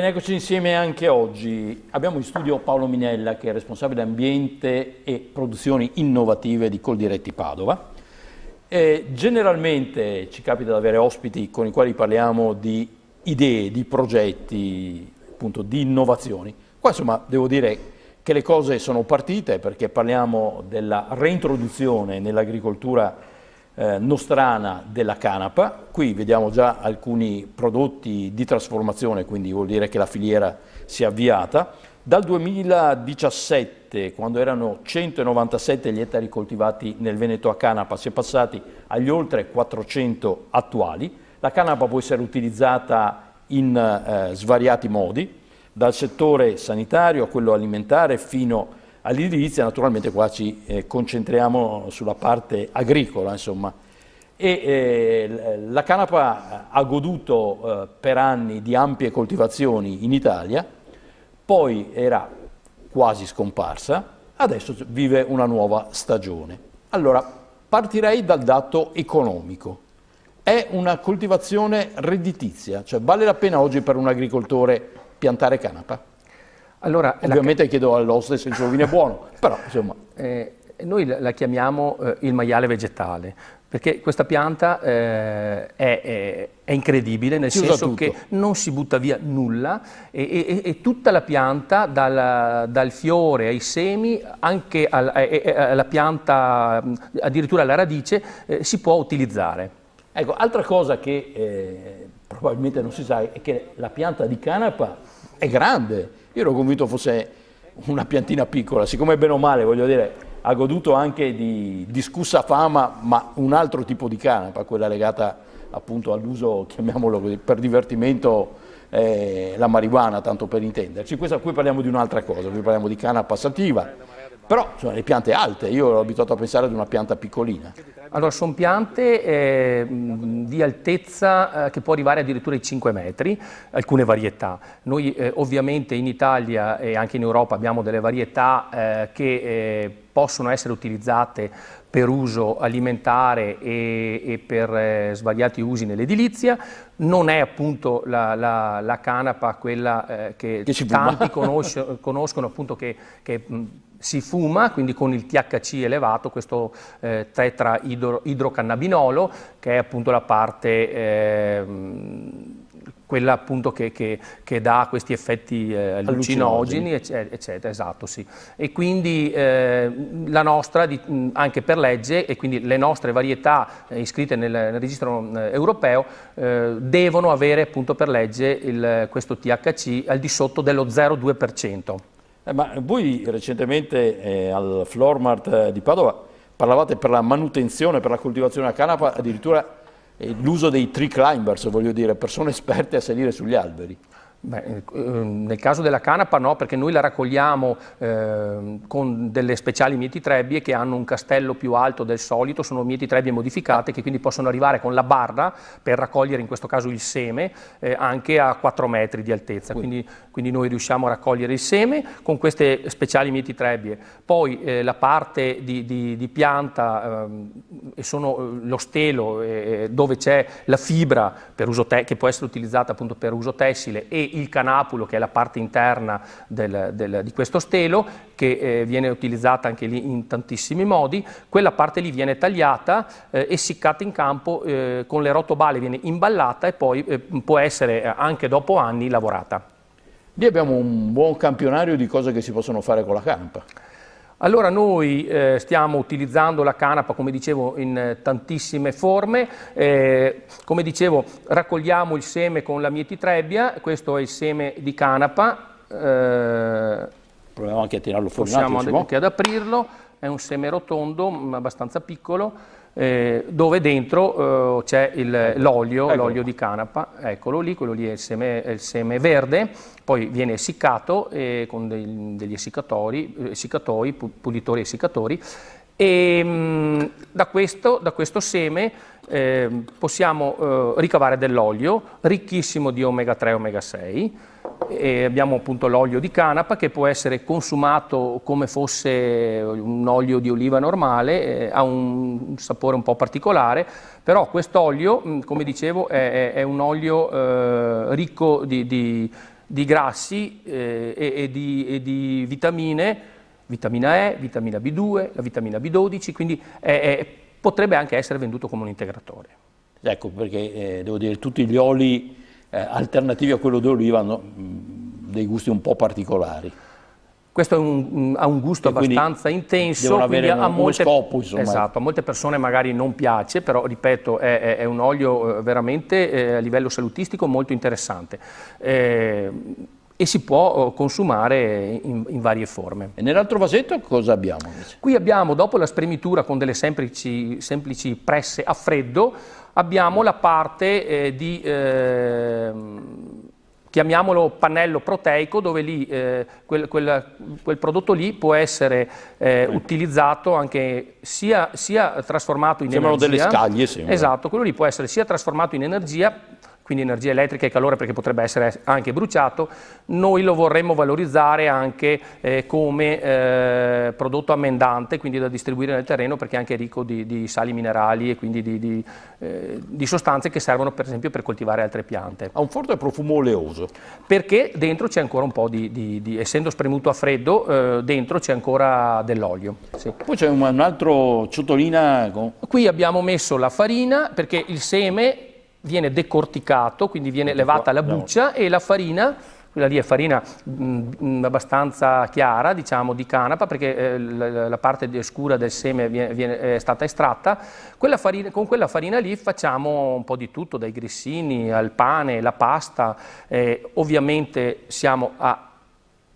Bene, eccoci insieme anche oggi. Abbiamo in studio Paolo Minella, che è responsabile ambiente e produzioni innovative di Coldiretti Padova. Generalmente ci capita di avere ospiti con i quali parliamo di idee, di progetti, appunto di innovazioni. Qua insomma devo dire che le cose sono partite perché parliamo della reintroduzione nell'agricoltura nostrana della canapa. Qui vediamo già alcuni prodotti di trasformazione, quindi vuol dire che la filiera si è avviata. Dal 2017, quando erano 197 gli ettari coltivati nel Veneto a canapa, si è passati agli oltre 400 attuali. La canapa può essere utilizzata in svariati modi, dal settore sanitario a quello alimentare fino all'edilizia. Naturalmente qua ci concentriamo sulla parte agricola, insomma. La canapa ha goduto per anni di ampie coltivazioni in Italia, poi era quasi scomparsa, adesso vive una nuova stagione. Allora, partirei dal dato economico. È una coltivazione redditizia, cioè vale la pena oggi per un agricoltore piantare canapa? Allora, ovviamente chiedo all'oste se il suo vino è buono, però insomma. Noi la chiamiamo il maiale vegetale, perché questa pianta è incredibile, nel senso che non si butta via nulla e tutta la pianta, dal fiore ai semi, anche alla pianta, addirittura alla radice, si può utilizzare. Ecco, altra cosa che probabilmente non si sa è che la pianta di canapa è grande. Io ero convinto fosse una piantina piccola, siccome bene o male, voglio dire, ha goduto anche di discussa fama, ma un altro tipo di canapa, quella legata appunto all'uso, chiamiamolo così, per divertimento, la marijuana, tanto per intenderci. Qui parliamo di un'altra cosa, qui parliamo di canapa sativa, però sono le piante alte, io ero abituato a pensare ad una pianta piccolina. Allora, sono piante di altezza che può arrivare addirittura ai 5 metri, alcune varietà. Noi ovviamente in Italia e anche in Europa abbiamo delle varietà che possono essere utilizzate per uso alimentare e per svariati usi nell'edilizia. Non è appunto la canapa quella che tanti conoscono appunto che si fuma, quindi con il THC elevato, questo tetraidrocannabinolo, che è appunto la parte, quella appunto che dà questi effetti allucinogeni, eccetera, esatto, sì. E quindi la nostra, anche per legge, e quindi le nostre varietà iscritte nel registro europeo, devono avere appunto per legge questo THC al di sotto dello 0,2%. Ma voi recentemente al Flormart di Padova parlavate per la manutenzione, per la coltivazione a canapa, addirittura l'uso dei tree climbers, voglio dire, persone esperte a salire sugli alberi. Beh, nel caso della canapa no, perché noi la raccogliamo con delle speciali mietitrebbie che hanno un castello più alto del solito, sono mietitrebbie modificate che quindi possono arrivare con la barra per raccogliere in questo caso il seme anche a 4 metri di altezza, quindi noi riusciamo a raccogliere il seme con queste speciali mietitrebbie. Poi la parte di pianta sono lo stelo dove c'è la fibra per uso che può essere utilizzata appunto per uso tessile, e il canapulo, che è la parte interna di questo stelo, che viene utilizzata anche lì in tantissimi modi. Quella parte lì viene tagliata, essiccata in campo, con le rotobale viene imballata e poi può essere anche dopo anni lavorata. Lì abbiamo un buon campionario di cose che si possono fare con la canapa. Allora noi stiamo utilizzando la canapa, come dicevo, in tantissime forme. Come dicevo, raccogliamo il seme con la mietitrebbia, questo è il seme di canapa. Proviamo anche a tirarlo fuori. Possiamo anche ad aprirlo, è un seme rotondo, abbastanza piccolo, dove dentro c'è l'olio di canapa, eccolo lì, quello lì è il seme verde, poi viene essiccato con degli essiccatori, pulitori essiccatori, e da questo seme possiamo ricavare dell'olio ricchissimo di omega 3 e omega 6. E abbiamo appunto l'olio di canapa, che può essere consumato come fosse un olio di oliva normale, ha un sapore un po' particolare, però quest'olio, come dicevo, è un olio ricco di di grassi e di vitamine, vitamina E, vitamina B2, la vitamina B12, quindi potrebbe anche essere venduto come un integratore. Ecco, perché devo dire, tutti gli oli alternativi a quello d'oliva hanno dei gusti un po' particolari. Questo ha un gusto abbastanza intenso, devono avere uno scopo, insomma. Esatto, a molte persone magari non piace, però ripeto è un olio veramente a livello salutistico molto interessante e si può consumare in varie forme. E nell'altro vasetto cosa abbiamo invece? Qui abbiamo, dopo la spremitura con delle semplici presse a freddo, abbiamo la parte di chiamiamolo pannello proteico, dove lì quel prodotto lì può essere utilizzato anche sia trasformato in energia. Sembrano delle scaglie, sembra. Esatto, quello lì può essere sia trasformato in energia, quindi energia elettrica e calore, perché potrebbe essere anche bruciato. Noi lo vorremmo valorizzare anche come prodotto ammendante, quindi da distribuire nel terreno, perché è anche ricco di sali minerali e quindi di sostanze che servono per esempio per coltivare altre piante. Ha un forte profumo oleoso. Perché dentro c'è ancora un po' essendo spremuto a freddo, dentro c'è ancora dell'olio. Sì. Poi c'è un altro ciotolina. Qui abbiamo messo la farina, perché il seme viene decorticato, quindi viene levata la buccia, e la farina, quella lì è farina abbastanza chiara, diciamo di canapa, perché la parte scura del seme è stata estratta. Con quella farina lì facciamo un po' di tutto, dai grissini al pane, la pasta. Ovviamente siamo a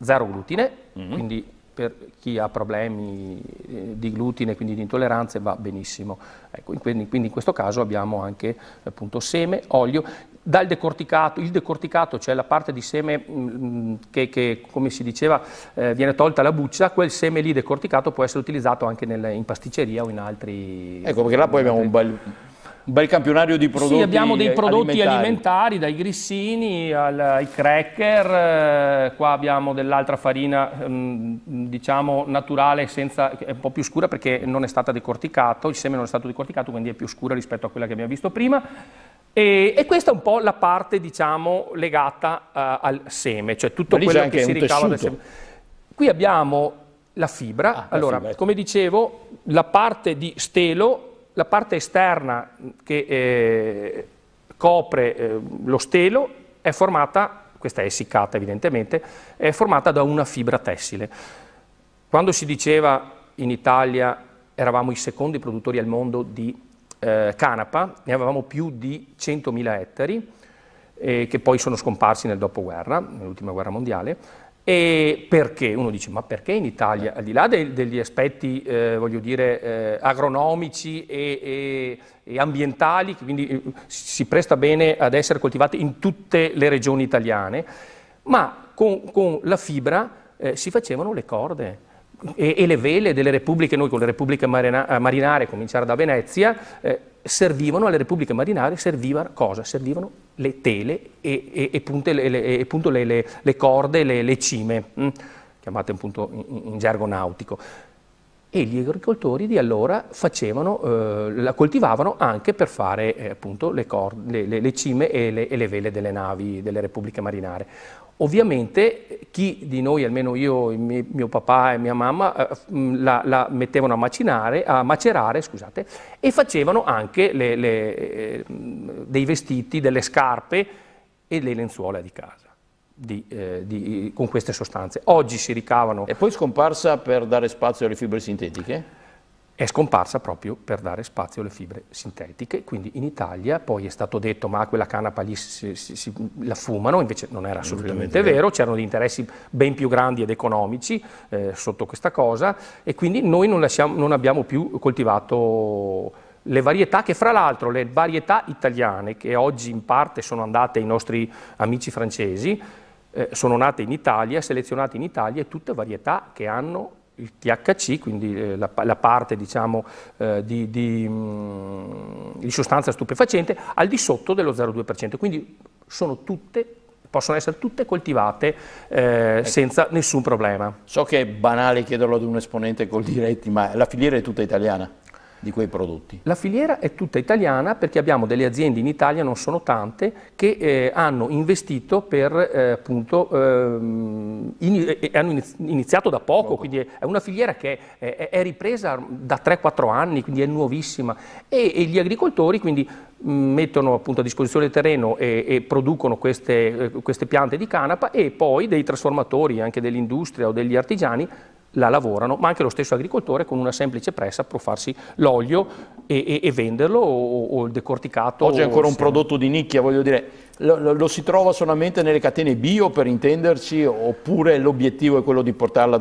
0 glutine, quindi per chi ha problemi di glutine, quindi di intolleranze, va benissimo. Ecco, quindi in questo caso abbiamo anche appunto seme, olio. Dal decorticato, il decorticato, cioè la parte di seme che come si diceva viene tolta la buccia, quel seme lì decorticato può essere utilizzato anche in pasticceria o in altri... Ecco, perché là poi abbiamo un bel campionario di prodotti. Sì, abbiamo dei prodotti alimentari, dai grissini ai cracker. Qua abbiamo dell'altra farina, diciamo naturale, è un po' più scura perché non è stata decorticato, il seme non è stato decorticato, quindi è più scura rispetto a quella che abbiamo visto prima. E questa è un po' la parte, diciamo, legata al seme, cioè tutto quello che si ricava dal seme. Qui abbiamo la fibra. Allora, come dicevo, la parte di stelo, la parte esterna che copre lo stelo è formata, questa è essiccata evidentemente, è formata da una fibra tessile. Quando si diceva in Italia eravamo i secondi produttori al mondo di canapa, ne avevamo più di 100.000 ettari, che poi sono scomparsi nel dopoguerra, nell'ultima guerra mondiale. E perché? Uno dice, ma perché in Italia, al di là degli aspetti, voglio dire, agronomici e ambientali, che quindi si presta bene ad essere coltivati in tutte le regioni italiane, ma con la fibra si facevano le corde e le vele delle repubbliche. Noi con le repubbliche marinare, a cominciare da Venezia, servivano alle repubbliche marinare, serviva cosa? Servivano le tele e appunto le corde, le cime, chiamate appunto in gergo nautico. E gli agricoltori di allora la coltivavano anche per fare appunto le cime e le vele delle navi delle repubbliche marinare. Ovviamente chi di noi, almeno io, mio papà e mia mamma, la mettevano a macerare, scusate, e facevano anche dei vestiti, delle scarpe e le lenzuola di casa con queste sostanze. Oggi si ricavano... E poi scomparsa per dare spazio alle fibre sintetiche? È scomparsa proprio per dare spazio alle fibre sintetiche, quindi in Italia poi è stato detto ma quella canapa lì la fumano, invece non era assolutamente vero, c'erano degli interessi ben più grandi ed economici sotto questa cosa, e quindi noi non abbiamo più coltivato le varietà che, fra l'altro, le varietà italiane che oggi in parte sono andate ai nostri amici francesi, sono nate in Italia, selezionate in Italia, e tutte varietà che hanno il THC, quindi la parte diciamo di sostanza stupefacente al di sotto dello 0,2%, quindi possono essere tutte coltivate senza nessun problema. So che è banale chiederlo ad un esponente Coldiretti, ma la filiera è tutta italiana? di quei prodotti? La filiera è tutta italiana perché abbiamo delle aziende in Italia, non sono tante, che hanno investito per appunto, hanno iniziato da poco, quindi è una filiera che è ripresa da 3-4 anni, quindi è nuovissima e gli agricoltori quindi mettono appunto a disposizione il terreno e producono queste piante di canapa e poi dei trasformatori, anche dell'industria o degli artigiani, la lavorano, ma anche lo stesso agricoltore con una semplice pressa può farsi l'olio e venderlo o il decorticato. Oggi è ancora un prodotto di nicchia, voglio dire, lo si trova solamente nelle catene bio, per intenderci, oppure l'obiettivo è quello di portarla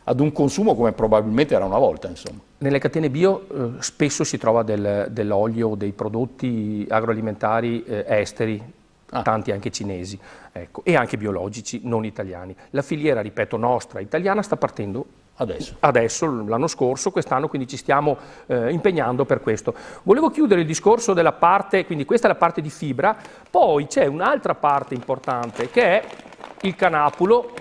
ad un consumo come probabilmente era una volta, insomma? Nelle catene bio spesso si trova dell'olio o dei prodotti agroalimentari esteri, tanti anche cinesi, ecco, e anche biologici, non italiani. La filiera, ripeto, nostra, italiana, sta partendo adesso, l'anno scorso, quest'anno, quindi ci stiamo impegnando per questo. Volevo chiudere il discorso della parte, quindi questa è la parte di fibra, poi c'è un'altra parte importante che è il canapulo,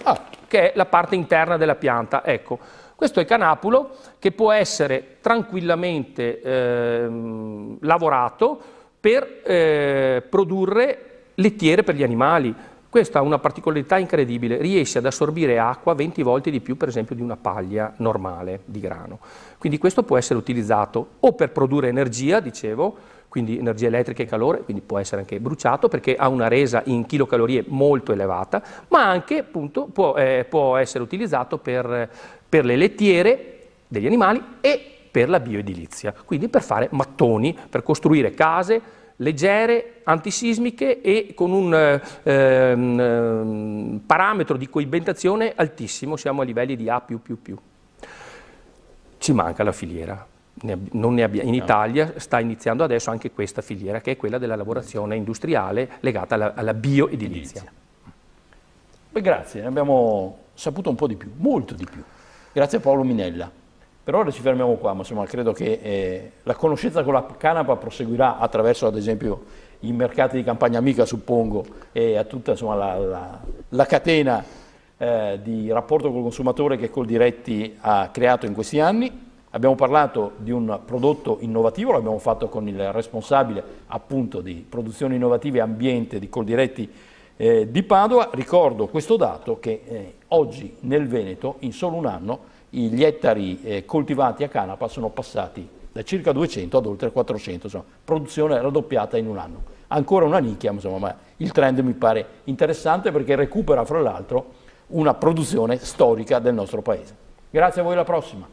che è la parte interna della pianta. Ecco, questo è il canapulo che può essere tranquillamente lavorato per produrre lettiere per gli animali. Questa ha una particolarità incredibile, riesce ad assorbire acqua 20 volte di più per esempio di una paglia normale di grano. Quindi questo può essere utilizzato o per produrre energia, dicevo, quindi energia elettrica e calore, quindi può essere anche bruciato perché ha una resa in chilocalorie molto elevata, ma anche appunto può essere utilizzato per le lettiere degli animali e per la bioedilizia, quindi per fare mattoni, per costruire case leggere, antisismiche e con un parametro di coibentazione altissimo, siamo a livelli di A+++. Ci manca la filiera, in Italia sta iniziando adesso anche questa filiera che è quella della lavorazione industriale legata alla bioedilizia. Beh, grazie, ne abbiamo saputo un po' di più, molto di più. Grazie a Paolo Minella. Per ora ci fermiamo qua, ma insomma credo che la conoscenza con la canapa proseguirà attraverso ad esempio i mercati di campagna amica, suppongo, e a tutta insomma, la catena di rapporto col consumatore che Coldiretti ha creato in questi anni. Abbiamo parlato di un prodotto innovativo, l'abbiamo fatto con il responsabile appunto di produzioni innovative e ambiente di Coldiretti di Padova. Ricordo questo dato che oggi nel Veneto in solo un anno gli ettari coltivati a canapa sono passati da circa 200 ad oltre 400, insomma, produzione raddoppiata in un anno. Ancora una nicchia, insomma, ma il trend mi pare interessante perché recupera fra l'altro una produzione storica del nostro paese. Grazie a voi, alla prossima.